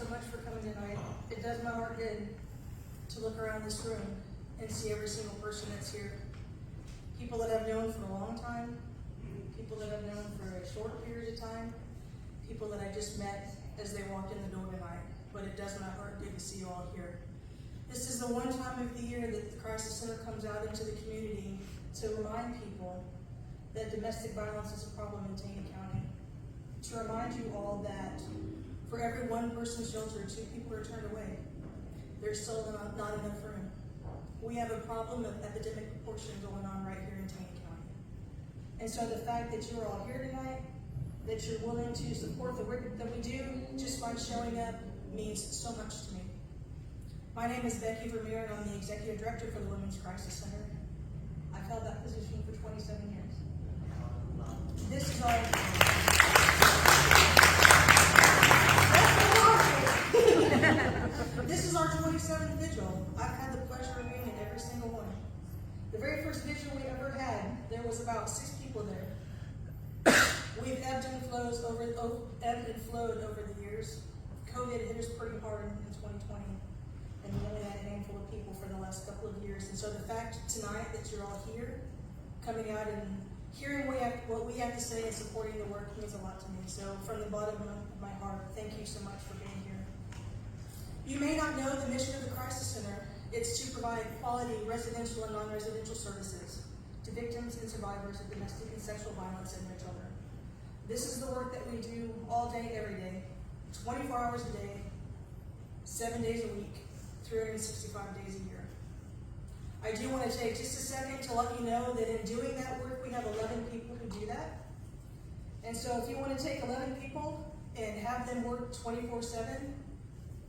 so much for coming tonight. It does my heart good to look around this room and see every single person that's here. People that I've known for a long time, people that I've known for a short period of time, people that I just met as they walked in the door tonight. But it does my heart good to see you all here. This is the one time of the year that the Crisis Center comes out into the community to remind people that domestic violence is a problem in Taney County. To remind you all that for every one person sheltered, 2 people are turned away. There's still not enough room. We have a problem of epidemic proportion going on right here in Taney County. And so the fact that you're all here tonight, that you're willing to support the work that we do just by showing up means so much to me. My name is Becky Vermeer, and I'm the Executive Director for the Women's Crisis Center. I've held that position for 27 years. This is our This is our 27th vigil. I've had the pleasure of being at every single one. The very first vigil we ever had, there was about 6 people there. We've ebbed and flowed over the years. COVID hit us pretty hard in 2020, and we only had a handful of people for the last couple of years. And so the fact tonight that you're all here, coming out and hearing what we have to say and supporting the work means a lot to me. So from the bottom of my heart, thank you so much for being here. You may not know the mission of the Crisis Center. It's to provide quality residential and non-residential services to victims and survivors of domestic and sexual violence and their children. This is the work that we do all day, every day, 24 hours a day, 7 days a week, 365 days a year. I do want to take just a second to let you know that in doing that work, we have 11 people who do that. And so if you want to take 11 people and have them work 24/7,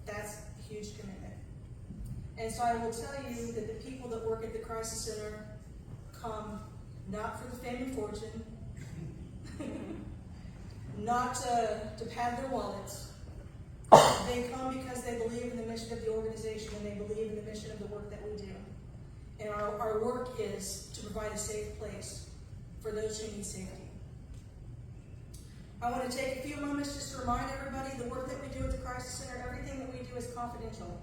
that's a huge commitment. And so I will tell you that the people that work at the Crisis Center come not for the fame and fortune, not to pad their wallets. They come because they believe in the mission of the organization, and they believe in the mission of the work that we do. And our work is to provide a safe place for those who need safety. I want to take a few moments just to remind everybody the work that we do at the Crisis Center, everything that we do is confidential.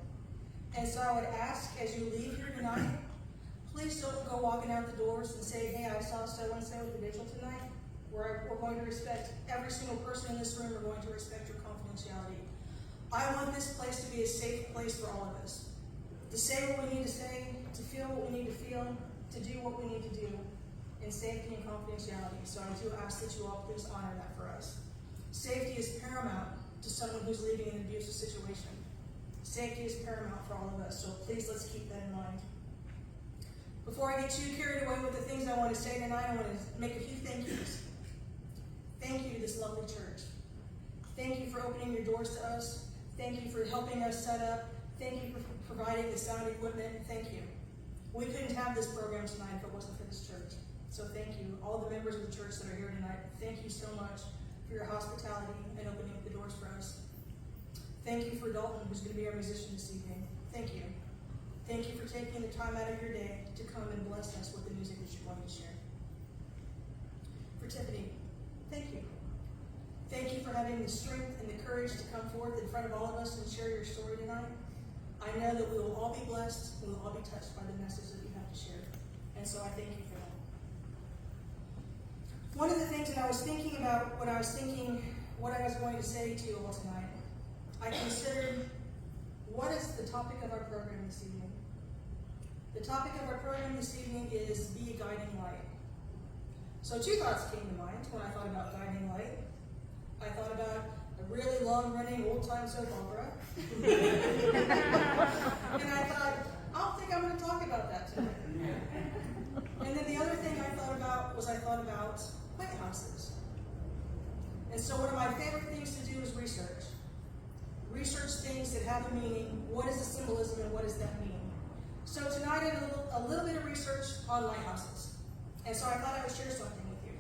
And so I would ask, as you leave here tonight, please don't go walking out the doors and say, hey, I saw so-and-so at the vigil tonight. We're going to respect every single person in this room. We're going to respect your confidentiality. I want this place to be a safe place for all of us. To say what we need to say, to feel what we need to feel, to do what we need to do in safety and confidentiality. So I do ask that you all please honor that for us. Safety is paramount to someone who's leaving an abusive situation. Safety is paramount for all of us, so please let's keep that in mind. Before I get too carried away with the things I want to say tonight, I want to make a few thank yous. Thank you to this lovely church. Thank you for opening your doors to us. Thank you for helping us set up. Thank you for providing the sound equipment. Thank you. We couldn't have this program tonight if it wasn't for this church. So thank you. All the members of the church that are here tonight, thank you so much for your hospitality and opening up the doors for us. Thank you for Dalton, who's going to be our musician this evening. Thank you. Thank you for taking the time out of your day to come and bless us with the music that you're going to share. For Tiffany, thank you. Thank you for having the strength and the courage to come forth in front of all of us and share your story tonight. I know that we will all be blessed, we will all be touched by the message that you have to share. And so I thank you for that. One of the things that I was thinking about when I was thinking what I was going to say to you all tonight, I considered, what is the topic of our program this evening? The topic of our program this evening is Be a Guiding Light. So 2 thoughts came to mind when I thought about guiding light. I thought about a really long-running old-time soap opera. And I thought, I don't think I'm going to talk about that tonight. And then the other thing I thought about was lighthouses. And so one of my favorite things to do is research. Research things that have a meaning. What is the symbolism and what does that mean? So tonight I did a little bit of research on lighthouses. And so I thought I would share something with you.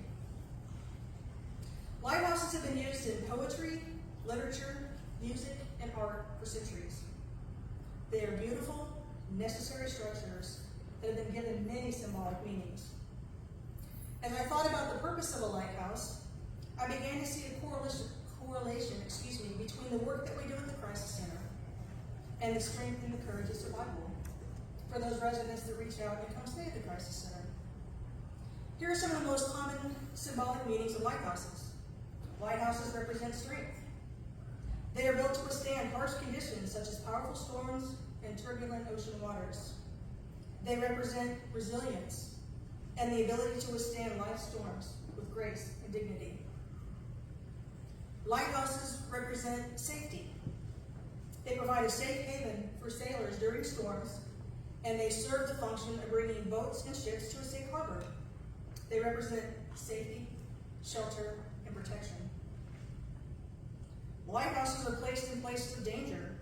Lighthouses have been used in poetry, literature, music, and art for centuries. They are beautiful, necessary structures that have been given many symbolic meanings. As I thought about the purpose of a lighthouse, I began to see a correlation between the work that we do at the Crisis Center and the strength and the courage of survival for those residents that reach out and come stay at the Crisis Center. Here are some of the most common symbolic meanings of lighthouses. Lighthouses represent strength. They are built to withstand harsh conditions such as powerful storms and turbulent ocean waters. They represent resilience and the ability to withstand life's storms with grace and dignity. Lighthouses represent safety. They provide a safe haven for sailors during storms, and they serve the function of bringing boats and ships to a safe harbor. They represent safety, shelter, and protection. Lighthouses are placed in places of danger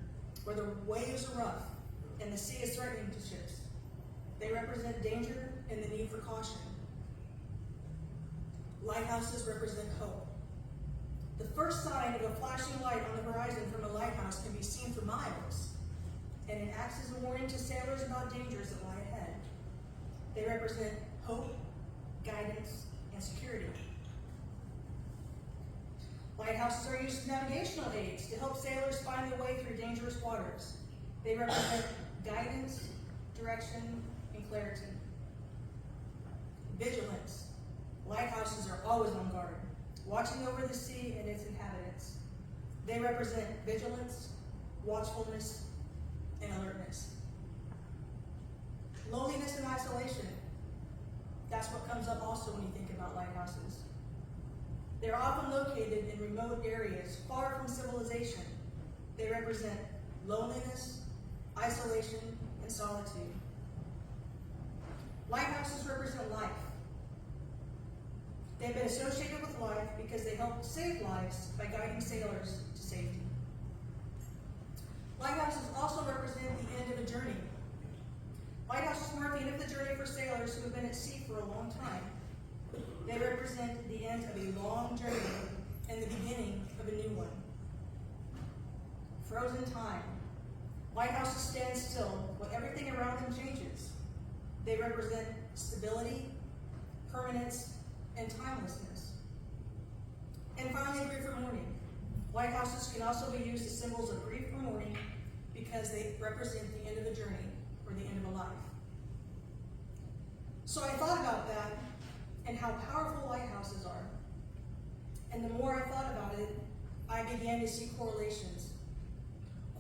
where the waves are rough and the sea is threatening to ships. They represent danger and the need for caution. Lighthouses represent hope. The first sign of a flashing light on the horizon from a lighthouse can be seen for miles, and it acts as a warning to sailors about dangers that lie ahead. They represent hope, guidance, and security. Lighthouses are used as navigational aids to help sailors find their way through dangerous waters. They represent guidance, direction, and clarity. Vigilance. Lighthouses are always on guard, watching over the sea and its inhabitants. They represent vigilance, watchfulness, and alertness. Loneliness and isolation. That's what comes up also when you think about lighthouses. They're often located in remote areas far from civilization. They represent loneliness, isolation, and solitude. Lighthouses represent life. They've been associated with life because they help save lives by guiding sailors to safety. Lighthouses also represent the end of a journey. Lighthouses mark the end of the journey for sailors who have been at sea for a long time. They represent the end of a long journey and the beginning of a new one. Frozen time. Lighthouses stand still when everything around them changes. They represent stability, permanence, and timelessness. And finally, grief or mourning. Lighthouses can also be used as symbols of grief or mourning because they represent the end of a journey or the end of a life. So I thought about that and how powerful lighthouses are. And the more I thought about it, I began to see correlations.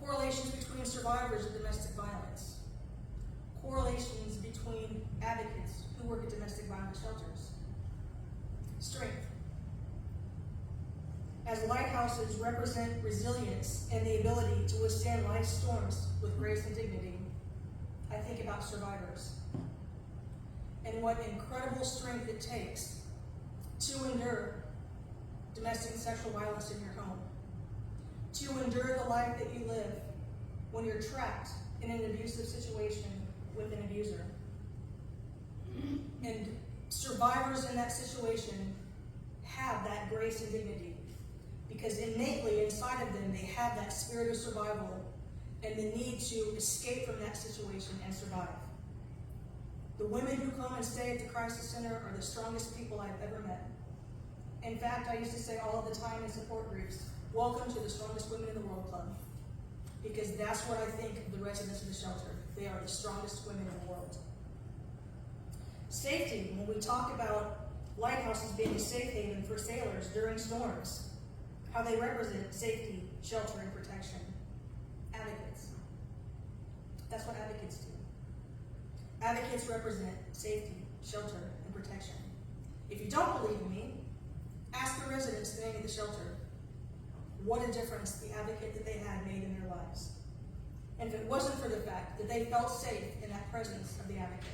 Correlations between survivors of domestic violence. Correlations between advocates who work at domestic violence shelters. Strength. As lighthouses represent resilience and the ability to withstand life's storms with grace and dignity, I think about survivors and what incredible strength it takes to endure domestic and sexual violence in your home, to endure the life that you live when you're trapped in an abusive situation with an abuser. And survivors in that situation have that grace and dignity because innately inside of them they have that spirit of survival and the need to escape from that situation and survive. The women who come and stay at the Crisis Center are the strongest people I've ever met. In fact, I used to say all of the time in support groups, welcome to the Strongest Women in the World Club, because that's what I think of the residents of the shelter. They are the strongest women in the world. Safety, when we talk about lighthouses being a safe haven for sailors during storms, how they represent safety, shelter, and protection. Advocates. That's what advocates do. Advocates represent safety, shelter, and protection. If you don't believe me, ask the residents staying at the shelter what a difference the advocate that they had made in their lives. And if it wasn't for the fact that they felt safe in that presence of the advocate,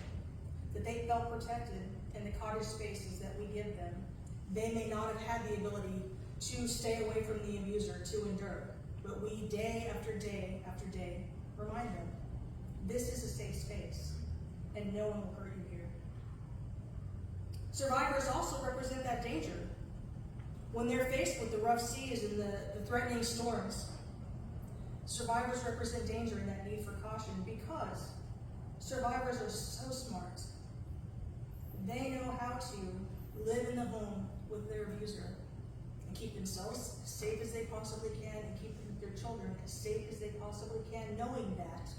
that they felt protected in the cottage spaces that we give them, they may not have had the ability to stay away from the abuser, to endure. But we, day after day after day, remind them, this is a safe space, and no one will hurt you here. Survivors also represent that danger. When they're faced with the rough seas and the threatening storms, survivors represent danger and that need for caution because survivors are so smart. They know how to live in the home with their abuser and keep themselves as safe as they possibly can and keep their children as safe as they possibly can, knowing that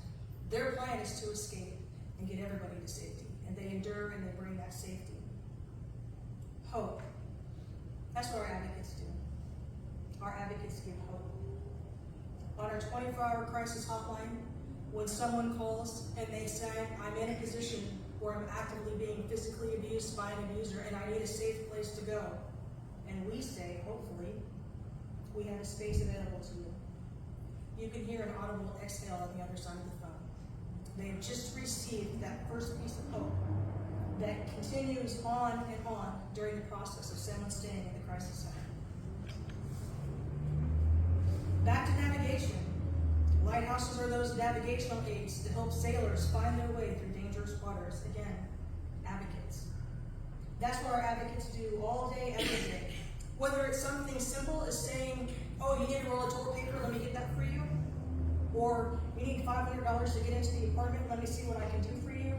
their plan is to escape and get everybody to safety. And they endure and they bring that safety. Hope. That's what our advocates do. Our advocates give hope. On our 24-hour crisis hotline, when someone calls and they say, I'm in a position where I'm actively being physically abused by an abuser and I need a safe place to go, and we say, hopefully, we have a space available to you. You can hear an audible exhale on the other side of the phone. They have just received that first piece of hope that continues on and on during the process of someone staying in the crisis center. Back to navigation. Lighthouses are those navigational aids to help sailors find their way through dangerous waters. Again, advocates. That's what our advocates do all day, every day. Whether it's something simple as saying, oh, you need a roll of toilet paper, let me get that for you. Or you need $500 to get into the apartment, let me see what I can do for you.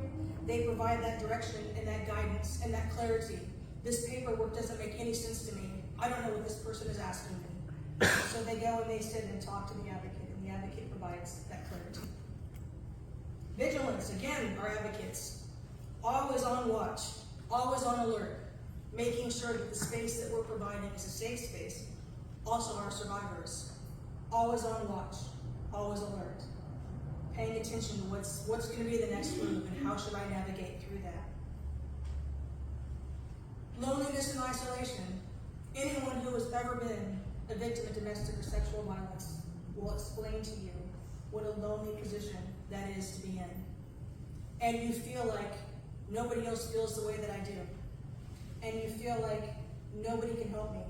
They provide that direction and that guidance and that clarity. This paperwork doesn't make any sense to me. I don't know what this person is asking me. So they go and they sit and talk to the advocate, and the advocate provides that clarity. Vigilance, again, our advocates. Always on watch, always on alert, making sure that the space that we're providing is a safe space. Also our survivors, always on watch, always alert, paying attention to what's going to be the next move and how should I navigate through that. Loneliness and isolation. Anyone who has ever been a victim of domestic or sexual violence will explain to you what a lonely position that is to be in. And you feel like nobody else feels the way that I do. And you feel like nobody can help me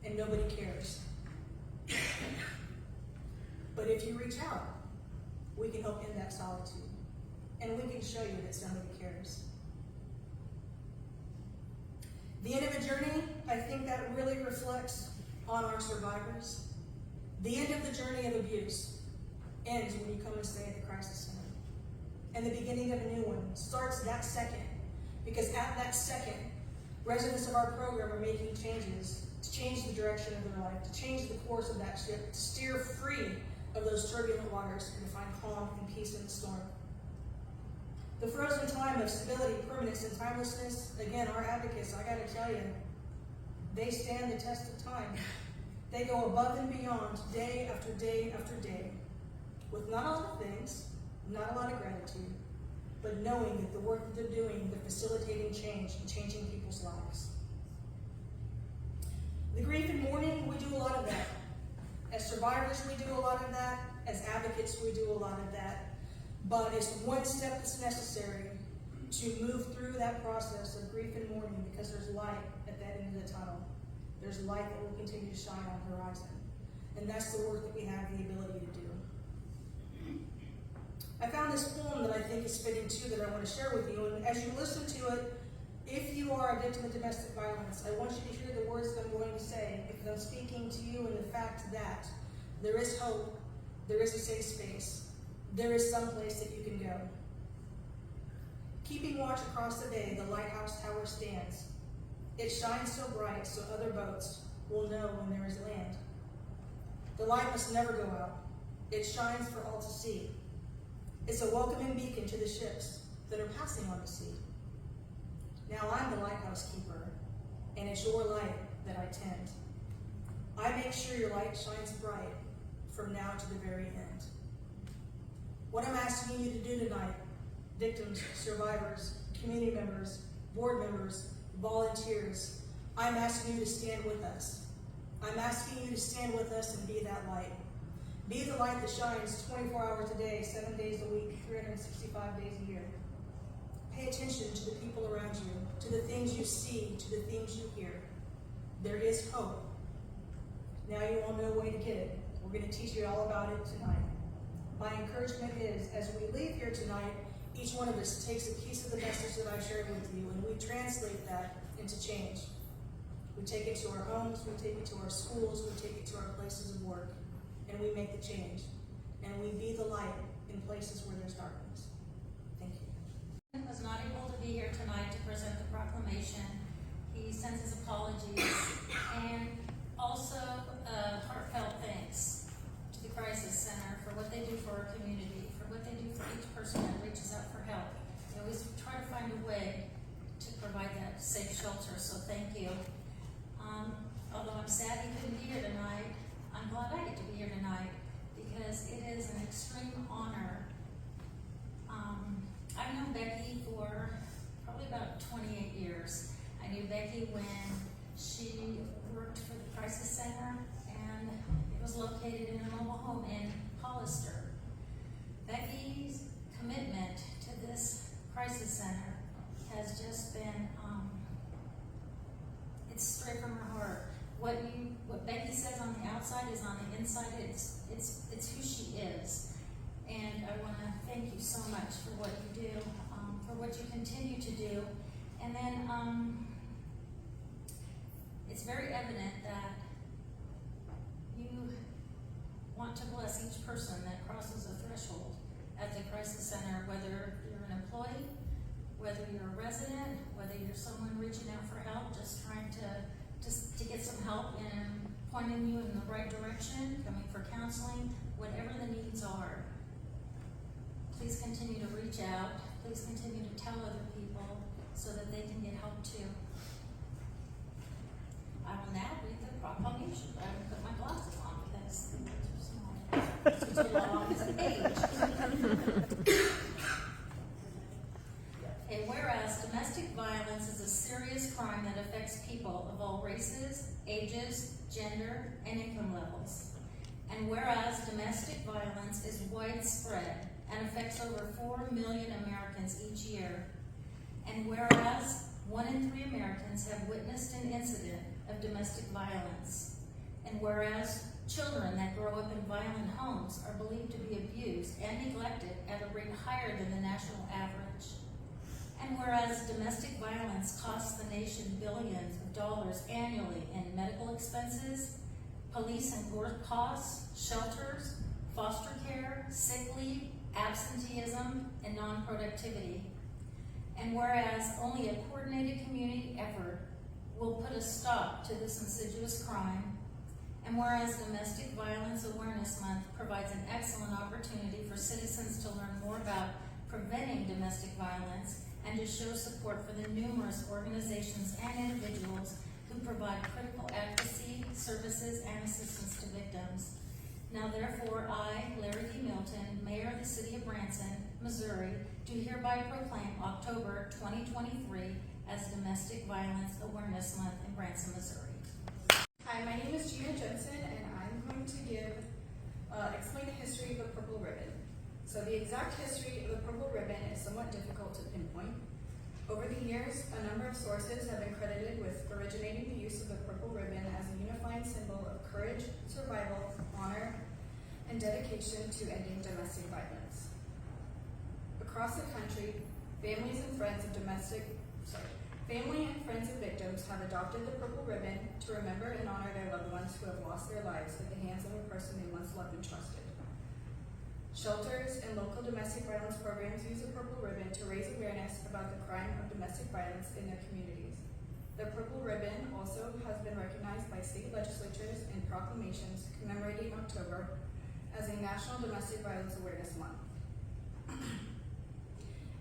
and nobody cares. But if you reach out, we can help end that solitude. And we can show you that somebody cares. The end of a journey, I think that really reflects on our survivors. The end of the journey of abuse ends when you come and stay at the crisis center. And the beginning of a new one starts that second, because at that second, residents of our program are making changes to change the direction of their life, to change the course of that ship, to steer free of those turbulent waters and to find calm and peace in the storm. The frozen time of stability, permanence, and timelessness, again, our advocates, I gotta tell you, they stand the test of time. They go above and beyond day after day after day, with not a lot of things, not a lot of gratitude, but knowing that the work that they're doing, they're facilitating change and changing people's lives. The grief and mourning, we do a lot of that. As survivors, we do a lot of that. As advocates, we do a lot of that. But it's one step that's necessary to move through that process of grief and mourning, because there's light at that end of the tunnel. There's light that will continue to shine on the horizon. And that's the work that we have the ability to do. I found this poem that I think is fitting too, that I want to share with you. And as you listen to it, if you are a victim of domestic violence, I want you to hear the words that I'm going to say, because I'm speaking to you in the fact that there is hope, there is a safe space, there is some place that you can go. Keeping watch across the bay, the lighthouse tower stands. It shines so bright so other boats will know when there is land. The light must never go out. It shines for all to see. It's a welcoming beacon to the ships that are passing on the sea. Now I'm the lighthouse keeper, and it's your light that I tend. I make sure your light shines bright from now to the very end. What I'm asking you to do tonight, victims, survivors, community members, board members, volunteers, I'm asking you to stand with us. I'm asking you to stand with us and be that light. Be the light that shines 24 hours a day, 7 days a week, 365 days a year. Pay attention to the people around you, to the things you see, to the things you hear. There is hope. Now you all know a way to get it. We're going to teach you all about it tonight. My encouragement is, as we leave here tonight, each one of us takes a piece of the message that I shared with you, and we translate that into change. We take it to our homes, we take it to our schools, we take it to our places of work, and we make the change. And we be the light in places where there's darkness. Thank you. Was not able to be here tonight to present the proclamation. He sends his apologies and also heartfelt thanks to the Crisis Center for what they do for our community, for what they do for each person that reaches out for help. They always try to find a way to provide that safe shelter, so thank you. Although I'm sad he couldn't be here tonight, I'm glad I get to be here tonight because it is an extreme honor. I've known Becky for probably about 28 years. I knew Becky when she worked for the Crisis Center, and it was located in a mobile home in Hollister. Becky's commitment to this Crisis Center has just been, it's straight from her heart. What Becky says on the outside is on the inside. It's who she is. And I want to thank you so much for what you do, for what you continue to do. And then it's very evident that you want to bless each person that crosses a threshold at the Crisis Center, whether you're an employee, whether you're a resident, whether you're someone reaching out for help, just trying to get some help and pointing you in the right direction, coming for counseling, whatever the needs are. Please continue to reach out. Please continue to tell other people so that they can get help too. I will now read the proclamation. I will put my glasses on because the words are small. It's too long as an age. And whereas domestic violence is a serious crime that affects people of all races, ages, gender, and income levels. And whereas domestic violence is widespread and affects over 4 million Americans each year. And whereas 1 in 3 Americans have witnessed an incident of domestic violence. And whereas children that grow up in violent homes are believed to be abused and neglected at a rate higher than the national average. And whereas domestic violence costs the nation billions of dollars annually in medical expenses, police and court costs, shelters, foster care, sick leave, absenteeism, and non-productivity. And whereas only a coordinated community effort will put a stop to this insidious crime, and whereas Domestic Violence Awareness Month provides an excellent opportunity for citizens to learn more about preventing domestic violence and to show support for the numerous organizations and individuals who provide critical advocacy, services, and assistance to victims. Now therefore, I, Larry D. Milton, Mayor of the City of Branson, Missouri, do hereby proclaim October 2023 as Domestic Violence Awareness Month in Branson, Missouri. Hi, my name is Gina Jensen, and I'm going to explain the history of the purple ribbon. So the exact history of the purple ribbon is somewhat difficult to pinpoint. Over the years, a number of sources have been credited with originating the use of the purple ribbon as a unifying symbol of courage, survival, honor, and dedication to ending domestic violence. Across the country, family and friends of victims have adopted the purple ribbon to remember and honor their loved ones who have lost their lives at the hands of a person they once loved and trusted. Shelters and local domestic violence programs use the purple ribbon to raise awareness about the crime of domestic violence in their communities. The purple ribbon also has been recognized by state legislatures in proclamations commemorating October as a National Domestic Violence Awareness Month.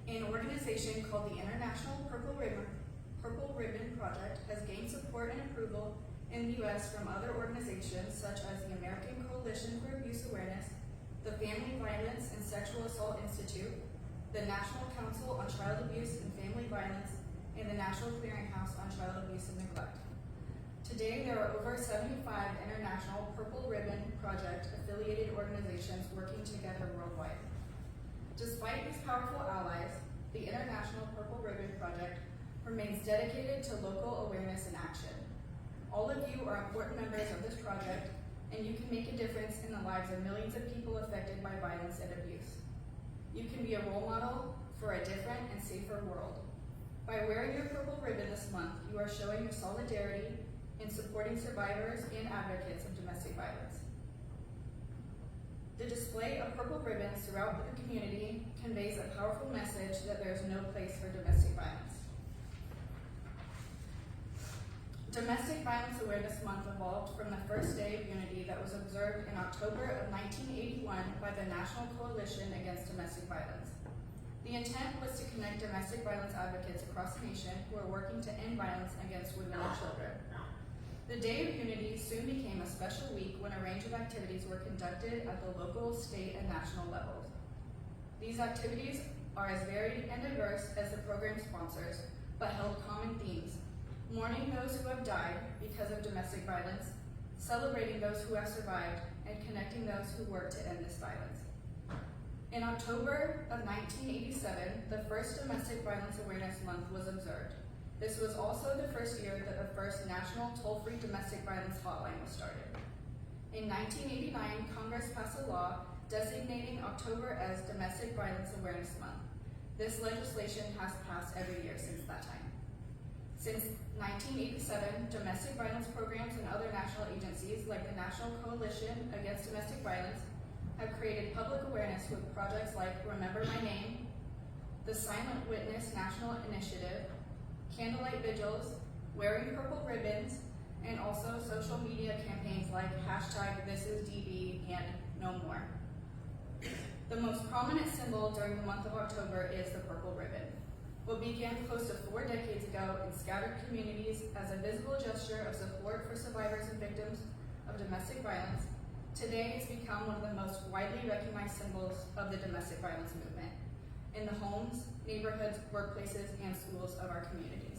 An organization called the International Purple Ribbon Project has gained support and approval in the U.S. from other organizations such as the American Coalition for Abuse Awareness, the Family Violence and Sexual Assault Institute, the National Council on Child Abuse and Family Violence, and the National Clearinghouse on Child Abuse and Neglect. Today, there are over 75 international Purple Ribbon Project affiliated organizations working together worldwide. Despite these powerful allies, the International Purple Ribbon Project remains dedicated to local awareness and action. All of you are important members of this project, and you can make a difference in the lives of millions of people affected by violence and abuse. You can be a role model for a different and safer world. By wearing your purple ribbon this month, you are showing your solidarity in supporting survivors and advocates of domestic violence. The display of purple ribbons throughout the community conveys a powerful message that there is no place for domestic violence. Domestic Violence Awareness Month evolved from the first day of unity that was observed in October of 1981 run by the National Coalition Against Domestic Violence. The intent was to connect domestic violence advocates across the nation who are working to end violence against women and children. The Day of Unity soon became a special week when a range of activities were conducted at the local, state, and national levels. These activities are as varied and diverse as the program sponsors, but held common themes: mourning those who have died because of domestic violence, celebrating those who have survived, and connecting those who work to end this violence. In October of 1987, the first Domestic Violence Awareness Month was observed. This was also the first year that the first national toll-free domestic violence hotline was started. In 1989, Congress passed a law designating October as Domestic Violence Awareness Month. This legislation has passed every year since that time. Since 1987, domestic violence programs and other national agencies like the National Coalition Against Domestic Violence have created public awareness with projects like Remember My Name, the Silent Witness National Initiative, Candlelight Vigils, Wearing Purple Ribbons, and also social media campaigns like #ThisIsDB and No More. The most prominent symbol during the month of October is the purple ribbon. What began close to 4 decades ago in scattered communities as a visible gesture of support for survivors and victims of domestic violence, today it's become one of the most widely recognized symbols of the domestic violence movement in the homes, neighborhoods, workplaces, and schools of our community.